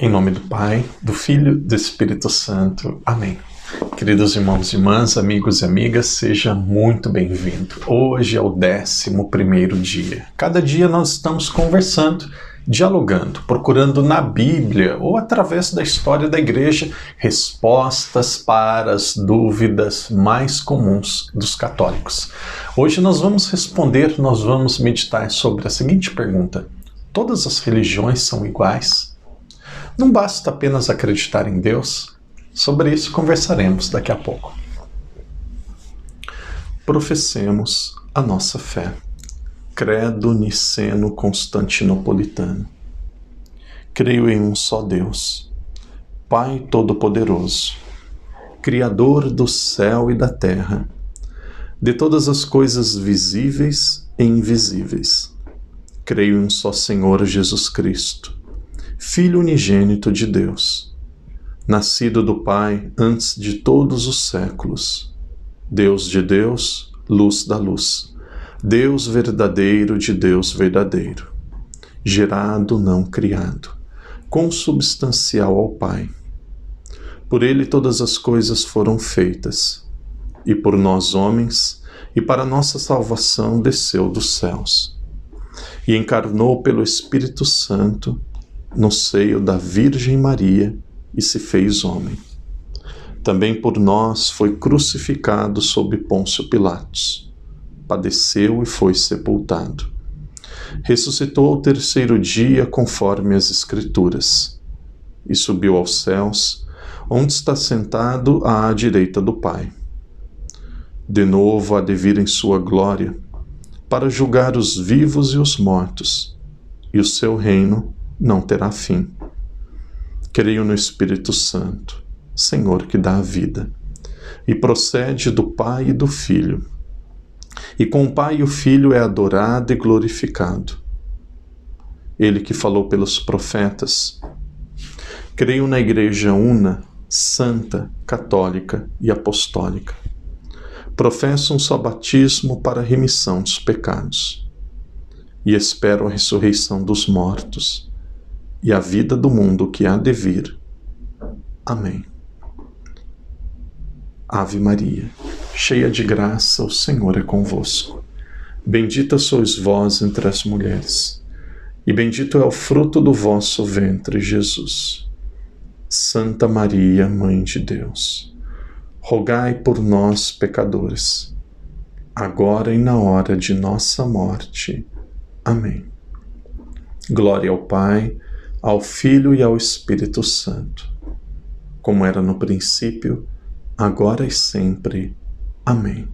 Em nome do Pai, do Filho e do Espírito Santo. Amém. Queridos irmãos e irmãs, amigos e amigas, seja muito bem-vindo. Hoje é o 11º dia. Cada dia nós estamos conversando, dialogando, procurando na Bíblia ou através da história da igreja respostas para as dúvidas mais comuns dos católicos. Hoje nós vamos meditar sobre a seguinte pergunta: todas as religiões são iguais? Não basta apenas acreditar em Deus? Sobre isso conversaremos daqui a pouco. Professemos a nossa fé. Credo niceno-constantinopolitano. Creio em um só Deus, Pai Todo-Poderoso, Criador do céu e da terra, de todas as coisas visíveis e invisíveis. Creio em um só Senhor Jesus Cristo, Filho unigênito de Deus, nascido do Pai antes de todos os séculos, Deus de Deus, luz da luz, Deus verdadeiro de Deus verdadeiro, gerado, não criado, consubstancial ao Pai. Por ele todas as coisas foram feitas, e por nós homens, e para nossa salvação desceu dos céus, e encarnou pelo Espírito Santo no seio da Virgem Maria e se fez homem. Também por nós foi crucificado sob Pôncio Pilatos, padeceu e foi sepultado. Ressuscitou ao terceiro dia conforme as Escrituras, e subiu aos céus, onde está sentado à direita do Pai. De novo há de vir em sua glória, para julgar os vivos e os mortos, e o seu reino não terá fim. Creio no Espírito Santo, Senhor que dá a vida, e procede do Pai e do Filho, e com o Pai e o Filho é adorado e glorificado. Ele que falou pelos profetas. Creio na Igreja una, santa, católica e apostólica. Professo um só batismo para a remissão dos pecados, e espero a ressurreição dos mortos e a vida do mundo que há de vir. Amém. Ave Maria, cheia de graça, o Senhor é convosco. Bendita sois vós entre as mulheres, e bendito é o fruto do vosso ventre, Jesus. Santa Maria, Mãe de Deus, rogai por nós, pecadores, agora e na hora de nossa morte. Amém. Glória ao Pai, ao Filho e ao Espírito Santo, como era no princípio, agora e sempre. Amém.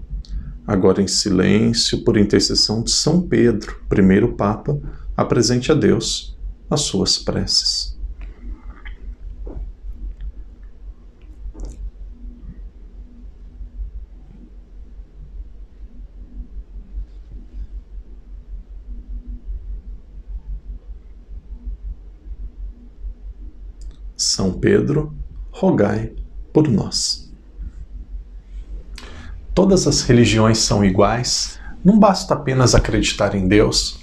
Agora em silêncio, por intercessão de São Pedro, primeiro Papa, apresente a Deus as suas preces. São Pedro, rogai por nós. Todas as religiões são iguais? Não basta apenas acreditar em Deus?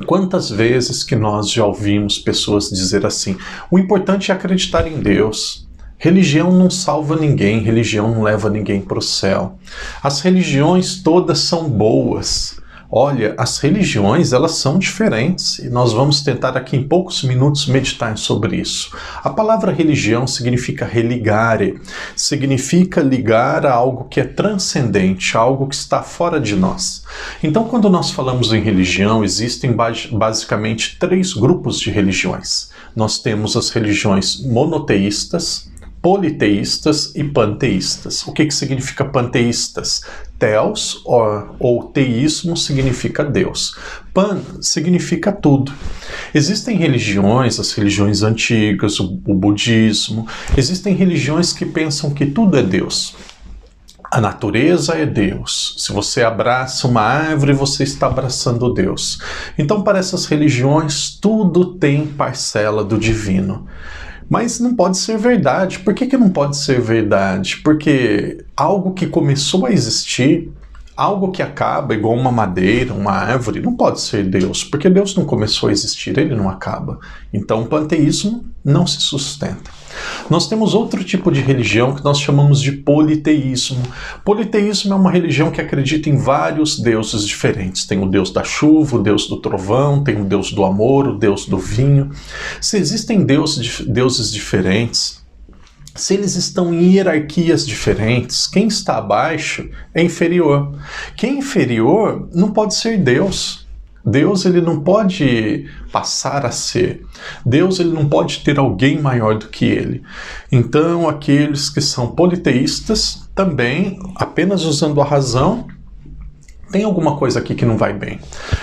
Quantas vezes que nós já ouvimos pessoas dizer assim: o importante é acreditar em Deus. Religião não salva ninguém, religião não leva ninguém para o céu. As religiões todas são boas. Olha, as religiões, elas são diferentes, e nós vamos tentar aqui em poucos minutos meditar sobre isso. A palavra religião significa religare, significa ligar a algo que é transcendente, algo que está fora de nós. Então, quando nós falamos em religião, existem basicamente 3 grupos de religiões. Nós temos as religiões monoteístas, politeístas e panteístas. O que significa panteístas? Theos, ou teísmo, significa Deus. Pan significa tudo. Existem religiões, as religiões antigas, o budismo, existem religiões que pensam que tudo é Deus. A natureza é Deus. Se você abraça uma árvore, você está abraçando Deus. Então, para essas religiões, tudo tem parcela do divino. Mas não pode ser verdade. Por que não pode ser verdade? Porque algo que começou a existir, Algo que acaba, igual uma madeira, uma árvore, não pode ser Deus, porque Deus não começou a existir, ele não acaba. Então o panteísmo não se sustenta. Nós temos outro tipo de religião que nós chamamos de politeísmo. Politeísmo é uma religião que acredita em vários deuses diferentes. Tem o deus da chuva, o deus do trovão, tem o deus do amor, o deus do vinho. Se existem deuses diferentes, se eles estão em hierarquias diferentes, quem está abaixo é inferior. Quem é inferior não pode ser Deus. Deus ele não pode passar a ser. Deus ele não pode ter alguém maior do que ele. Então aqueles que são politeístas também, apenas usando a razão, tem alguma coisa aqui que não vai bem.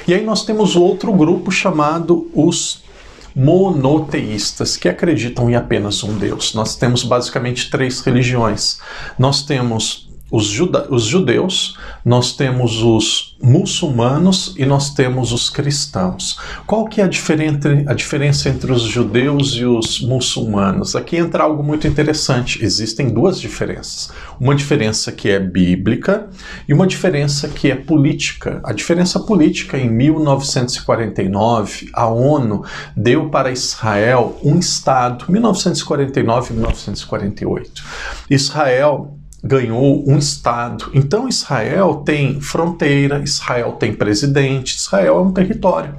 E aí nós temos outro grupo chamado os monoteístas, que acreditam em apenas um Deus. Nós temos basicamente 3 religiões. Nós temos os judeus, nós temos os muçulmanos e nós temos os cristãos. Qual que é a diferença entre os judeus e os muçulmanos? Aqui entra algo muito interessante. Existem 2 diferenças. Uma diferença que é bíblica e uma diferença que é política. A diferença política, em 1949, a ONU deu para Israel um Estado, 1949 e 1948. Israel ganhou um Estado. Então Israel tem fronteira, Israel tem presidente, Israel é um território.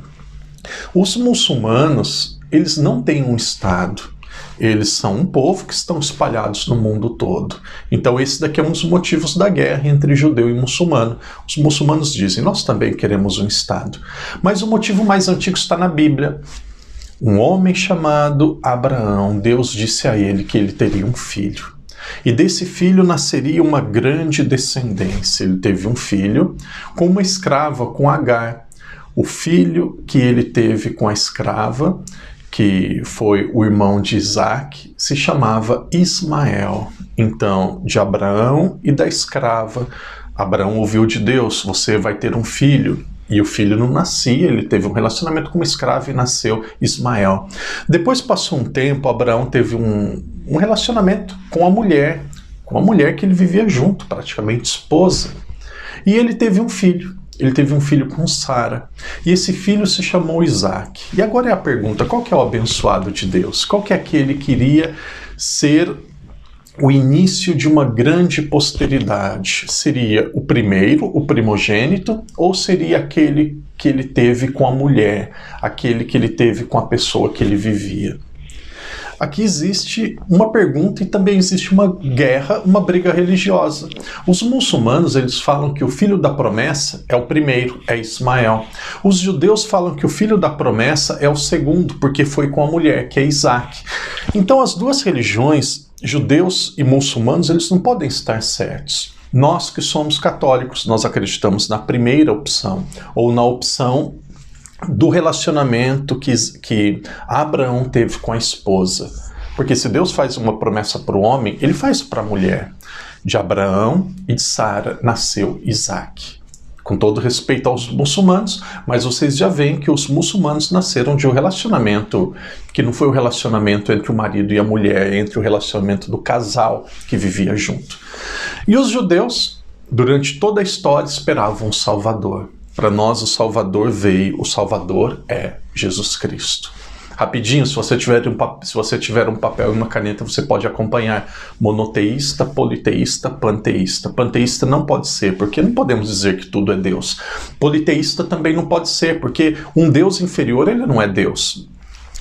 Os muçulmanos, eles não têm um Estado. Eles são um povo que estão espalhados no mundo todo. Então esse daqui é um dos motivos da guerra entre judeu e muçulmano. Os muçulmanos dizem, nós também queremos um Estado. Mas o motivo mais antigo está na Bíblia. Um homem chamado Abraão, Deus disse a ele que ele teria um filho. E desse filho nasceria uma grande descendência. Ele teve um filho com uma escrava, com Agar. O filho que ele teve com a escrava, que foi o irmão de Isaac, se chamava Ismael. Então, de Abraão e da escrava, Abraão ouviu de Deus, você vai ter um filho. E o filho não nascia, ele teve um relacionamento com uma escrava e nasceu Ismael. Depois passou um tempo, Abraão teve um relacionamento com a mulher que ele vivia junto, praticamente esposa. E ele teve um filho. Ele teve um filho com Sara. E esse filho se chamou Isaac. E agora é a pergunta, qual que é o abençoado de Deus? Qual que é aquele que iria ser o início de uma grande posteridade? Seria o primeiro, o primogênito, ou seria aquele que ele teve com a mulher, aquele que ele teve com a pessoa que ele vivia? Aqui existe uma pergunta e também existe uma guerra, uma briga religiosa. Os muçulmanos, eles falam que o filho da promessa é o primeiro, é Ismael. Os judeus falam que o filho da promessa é o segundo, porque foi com a mulher, que é Isaac. Então as 2 religiões, judeus e muçulmanos, eles não podem estar certos. Nós que somos católicos, nós acreditamos na primeira opção, ou na opção do relacionamento que Abraão teve com a esposa. Porque se Deus faz uma promessa para o homem, ele faz para a mulher. De Abraão e de Sara nasceu Isaac. Com todo respeito aos muçulmanos, mas vocês já veem que os muçulmanos nasceram de um relacionamento que não foi o relacionamento entre o marido e a mulher, entre o relacionamento do casal que vivia junto. E os judeus, durante toda a história, esperavam um Salvador. Para nós, o Salvador veio, o Salvador é Jesus Cristo. Rapidinho, se você tiver um papel e uma caneta, você pode acompanhar monoteísta, politeísta, panteísta. Panteísta não pode ser, porque não podemos dizer que tudo é Deus. Politeísta também não pode ser, porque um Deus inferior, ele não é Deus.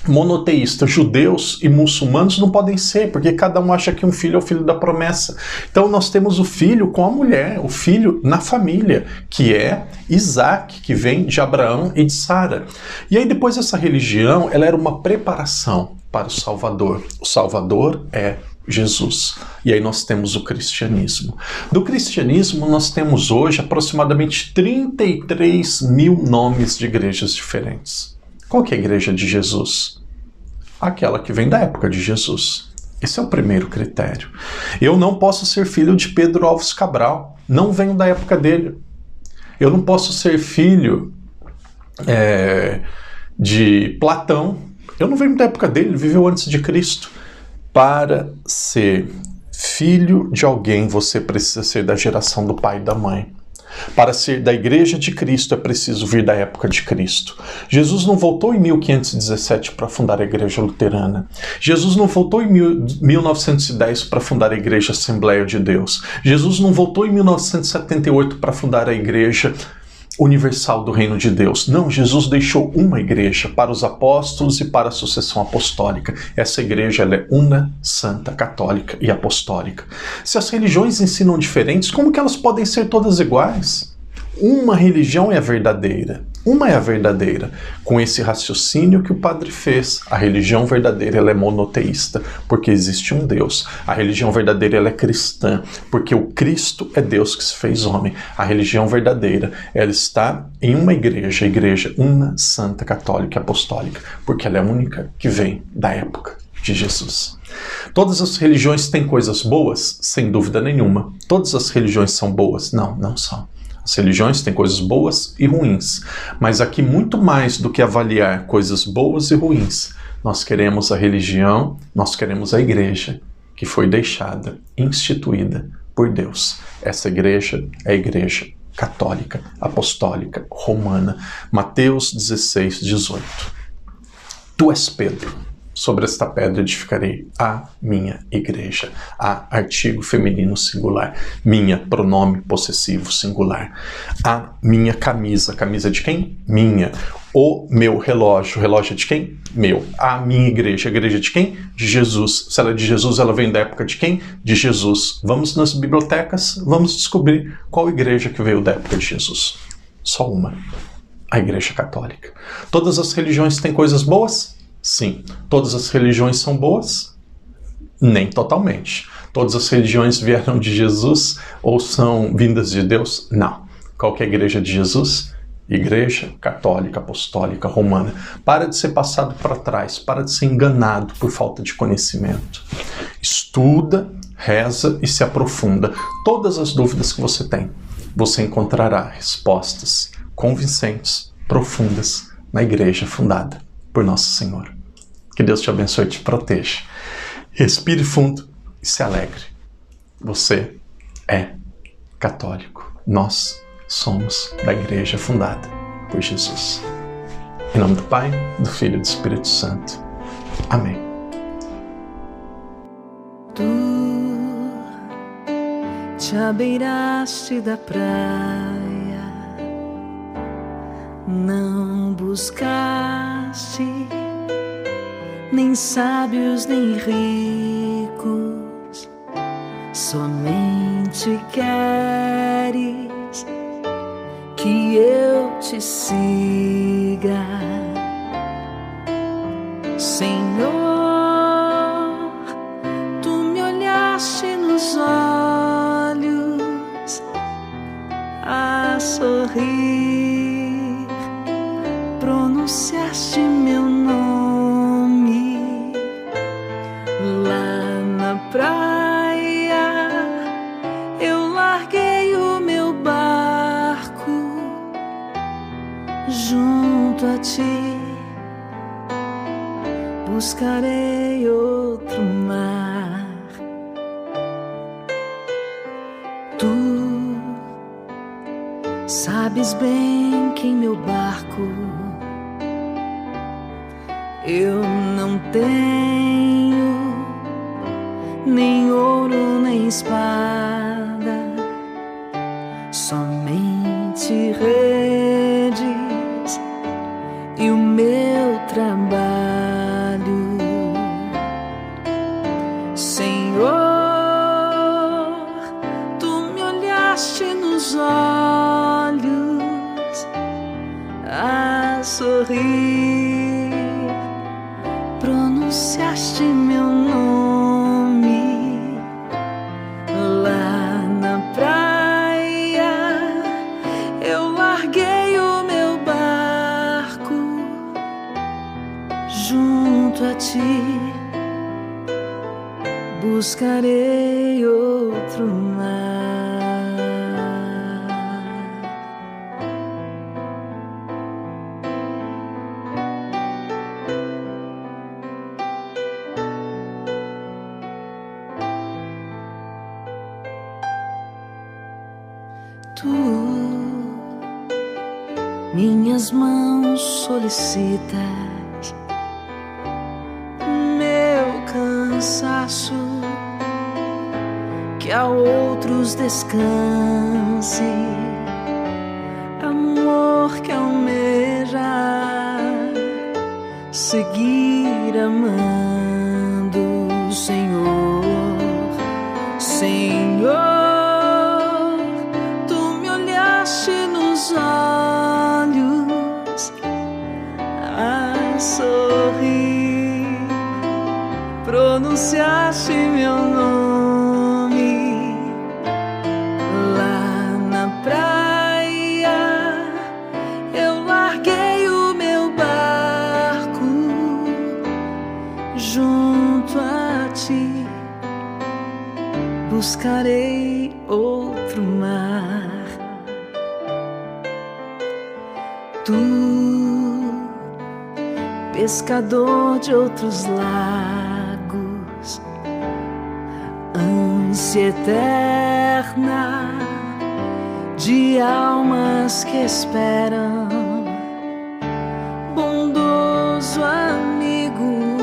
Monoteísta, judeus e muçulmanos não podem ser, porque cada um acha que um filho é o filho da promessa. Então nós temos o filho com a mulher, o filho na família, que é Isaac, que vem de Abraão e de Sara. E aí depois essa religião, ela era uma preparação para o Salvador. O Salvador é Jesus. E aí nós temos o cristianismo. Do cristianismo nós temos hoje aproximadamente 33 mil nomes de igrejas diferentes. Qual que é a igreja de Jesus? Aquela que vem da época de Jesus. Esse é o primeiro critério. Eu não posso ser filho de Pedro Alves Cabral. Não venho da época dele. Eu não posso ser filho de Platão. Eu não venho da época dele, ele viveu antes de Cristo. Para ser filho de alguém, você precisa ser da geração do pai e da mãe. Para ser da Igreja de Cristo é preciso vir da época de Cristo. Jesus não voltou em 1517 para fundar a Igreja Luterana. Jesus não voltou em 1910 para fundar a Igreja Assembleia de Deus. Jesus não voltou em 1978 para fundar a Igreja Universal do Reino de Deus. Não, Jesus deixou uma igreja para os apóstolos e para a sucessão apostólica. Essa igreja ela é una, santa, católica e apostólica. Se as religiões ensinam diferentes, como que elas podem ser todas iguais? Uma religião é a verdadeira. Uma é a verdadeira. Com esse raciocínio que o padre fez, a religião verdadeira ela é monoteísta, porque existe um Deus. A religião verdadeira ela é cristã, porque o Cristo é Deus que se fez homem. A religião verdadeira ela está em uma igreja, a igreja una, santa, católica e apostólica, porque ela é a única que vem da época de Jesus. Todas as religiões têm coisas boas? Sem dúvida nenhuma. Todas as religiões são boas? Não, não são. As religiões têm coisas boas e ruins, mas aqui muito mais do que avaliar coisas boas e ruins, nós queremos a religião, nós queremos a igreja que foi deixada, instituída por Deus. Essa igreja é a igreja católica, apostólica, romana. Mateus 16, 18. Tu és Pedro. Sobre esta pedra edificarei a minha igreja. A, artigo feminino singular. Minha, pronome possessivo singular. A minha camisa. Camisa de quem? Minha. O meu relógio. Relógio de quem? Meu. A minha igreja. Igreja de quem? De Jesus. Se ela é de Jesus, ela vem da época de quem? De Jesus. Vamos nas bibliotecas, vamos descobrir qual igreja que veio da época de Jesus. Só uma. A Igreja Católica. Todas as religiões têm coisas boas? Sim. Todas as religiões são boas? Nem totalmente. Todas as religiões vieram de Jesus ou são vindas de Deus? Não. Qual que é a igreja de Jesus? Igreja católica, apostólica, romana. Para de ser passado para trás, para de ser enganado por falta de conhecimento. Estuda, reza e se aprofunda. Todas as dúvidas que você tem, você encontrará respostas convincentes, profundas, na igreja fundada por Nosso Senhor. Que Deus te abençoe e te proteja. Respire fundo e se alegre. Você é católico. Nós somos da igreja fundada por Jesus. Em nome do Pai, do Filho e do Espírito Santo. Amém. Tu te abeiraste da praia, não buscaste nem sábios nem ricos, somente queres que eu te siga, Senhor. Tu me olhaste nos olhos a sorrir, pronunciaste meu nome lá na praia. Eu larguei o meu barco junto a ti, buscarei outro mar. Tu sabes bem que em meu barco eu não tenho nem ouro nem espada, somente redes e o meu trabalho. Senhor, tu me olhaste nos olhos a sorrir, pronunciaste meu nome lá na praia. Eu larguei o meu barco junto a ti, buscarei outro mar. Tu minhas mãos solicitas, meu cansaço, que a outros descanse, amor que almeja seguir amando, Senhor, Senhor, tu me olhaste nos olhos a sorrir, pronunciaste meu nome lá na praia. Eu larguei o meu barco junto a ti, buscarei outro mar. Tu, pescador de outros lagos, ânsia eterna de almas que esperam, bondoso amigo,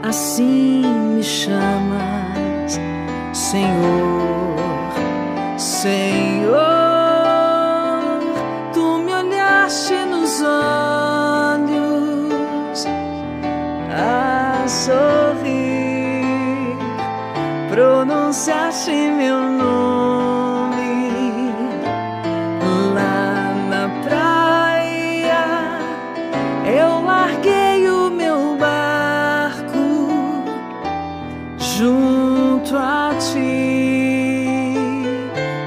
assim me chamas, Senhor, Senhor. Tu me olhaste nos olhos a sorrir, pronunciaste meu nome lá na praia. Eu larguei o meu barco junto a ti,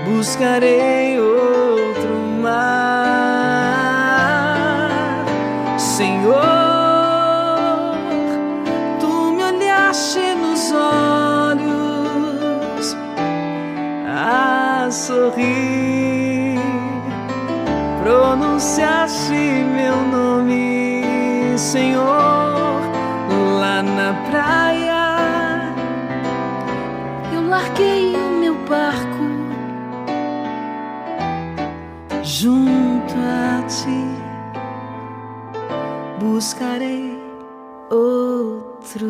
buscarei outro mar. Senhor, tu me olhaste nos olhos a sorrir, pronunciaste meu nome, Senhor, lá na praia. Eu larguei o meu barco junto a ti, buscarei outro